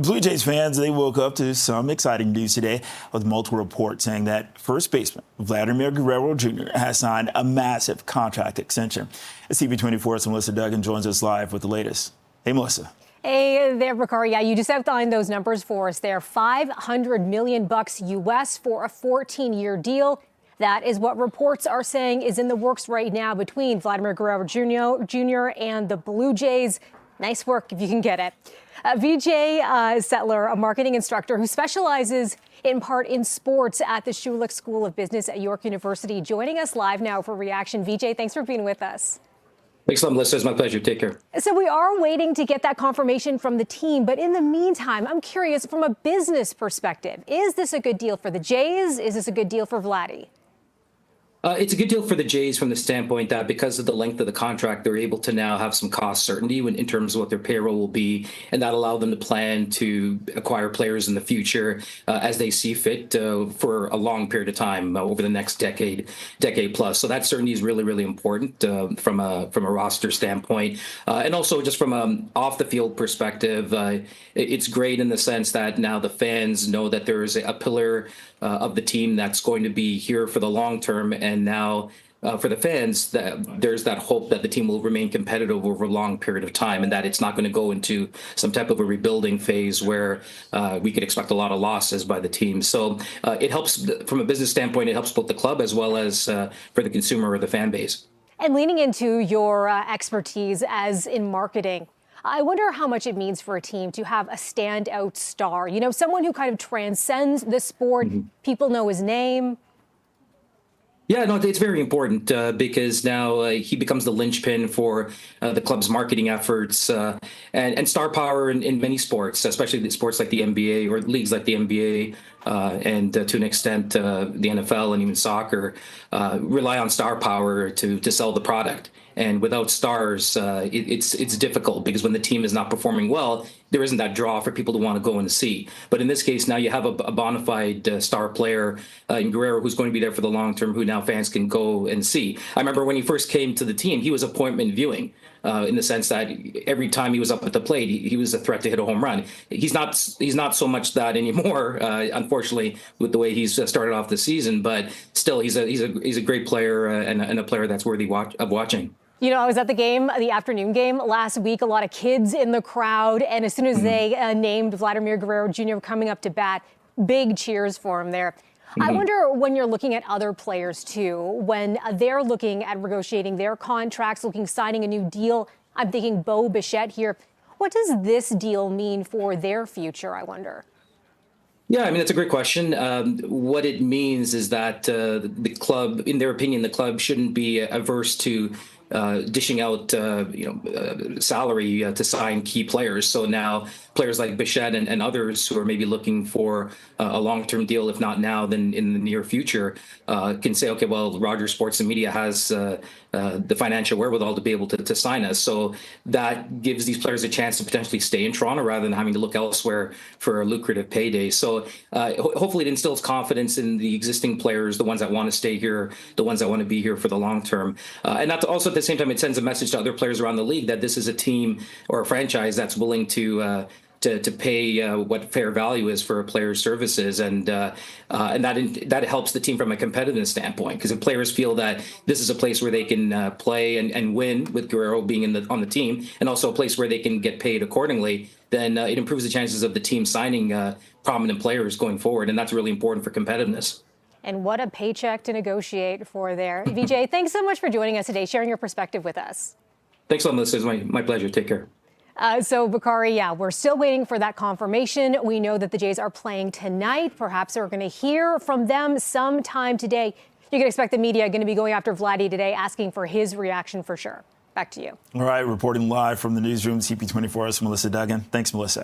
Blue Jays fans, they woke up to some exciting news today with multiple reports saying that first baseman Vladimir Guerrero Jr. has signed a massive contract extension. CP24's Melissa Duggan joins us live with the latest. Hey, Melissa. Hey there, Bakari. Yeah, you just outlined those numbers for us there. $500 million US for a 14-year deal. That is what reports are saying is in the works right now between Vladimir Guerrero Jr. and the Blue Jays. Nice work if you can get it. Vijay Setlur, a marketing instructor who specializes in part in sports at the Schulich School of Business at York University, joining us live now for Reaction. Vijay, thanks for being with us. Thanks a lot, Melissa. It's my pleasure. Take care. So we are waiting to get that confirmation from the team. But in the meantime, I'm curious, from a business perspective, is this a good deal for the Jays? Is this a good deal for Vladdy? It's a good deal for the Jays from the standpoint that because of the length of the contract, they're able to now have some cost certainty in terms of what their payroll will be, and that allow them to plan to acquire players in the future as they see fit for a long period of time over the next decade plus. So that certainty is really, really important from a roster standpoint, and also just from an off the field perspective. It's great in the sense that now the fans know that there is a pillar of the team that's going to be here for the long term. And now for the fans, there's that hope that the team will remain competitive over a long period of time and that it's not going to go into some type of a rebuilding phase where we could expect a lot of losses by the team. So it helps from a business standpoint. It helps both the club as well as for the consumer or the fan base. And leaning into your expertise as in marketing, I wonder how much it means for a team to have a standout star, you know, someone who kind of transcends the sport. Mm-hmm. People know his name. Yeah, no, it's very important because now he becomes the linchpin for the club's marketing efforts and star power in many sports, especially the sports like the NBA or leagues like the NBA and to an extent the NFL and even soccer rely on star power to sell the product. And without stars, it's difficult because when the team is not performing well, there isn't that draw for people to want to go and see. But in this case, now you have a bona fide star player in Guerrero who's going to be there for the long term, who now fans can go and see. I remember when he first came to the team, he was appointment viewing in the sense that every time he was up at the plate, he was a threat to hit a home run. He's not so much that anymore, unfortunately, with the way he's started off the season. But still, he's a great player and a player that's worthy of watching. You know, I was at the game, the afternoon game last week, a lot of kids in the crowd. And as soon as they named Vladimir Guerrero Jr. coming up to bat, big cheers for him there. I wonder when you're looking at other players, too, when they're looking at negotiating their contracts, signing a new deal. I'm thinking Bo Bichette here. What does this deal mean for their future, I wonder? Yeah, I mean, that's a great question. What it means is that the club, in their opinion, the club shouldn't be averse to dishing out, salary to sign key players. So now players like Bichette and others who are maybe looking for a long-term deal, if not now, then in the near future, can say, okay, well, Rogers Sports and Media has the financial wherewithal to be able to sign us. So that gives these players a chance to potentially stay in Toronto rather than having to look elsewhere for a lucrative payday. So hopefully it instills confidence in the existing players, the ones that want to stay here, the ones that want to be here for the long term. And that also at the same time, it sends a message to other players around the league that this is a team or a franchise that's willing to pay what fair value is for a player's services, and that helps the team from a competitive standpoint. Because if players feel that this is a place where they can play and win with Guerrero being on the team, and also a place where they can get paid accordingly, then it improves the chances of the team signing prominent players going forward, and that's really important for competitiveness. And what a paycheck to negotiate for there. Vijay, thanks so much for joining us today, sharing your perspective with us. Thanks a lot, Melissa. It's my pleasure. Take care. So, Bakari, yeah, we're still waiting for that confirmation. We know that the Jays are playing tonight. Perhaps we're going to hear from them sometime today. You can expect the media going to be going after Vladdy today, asking for his reaction for sure. Back to you. All right, reporting live from the newsroom, CP24's Melissa Duggan. Thanks, Melissa.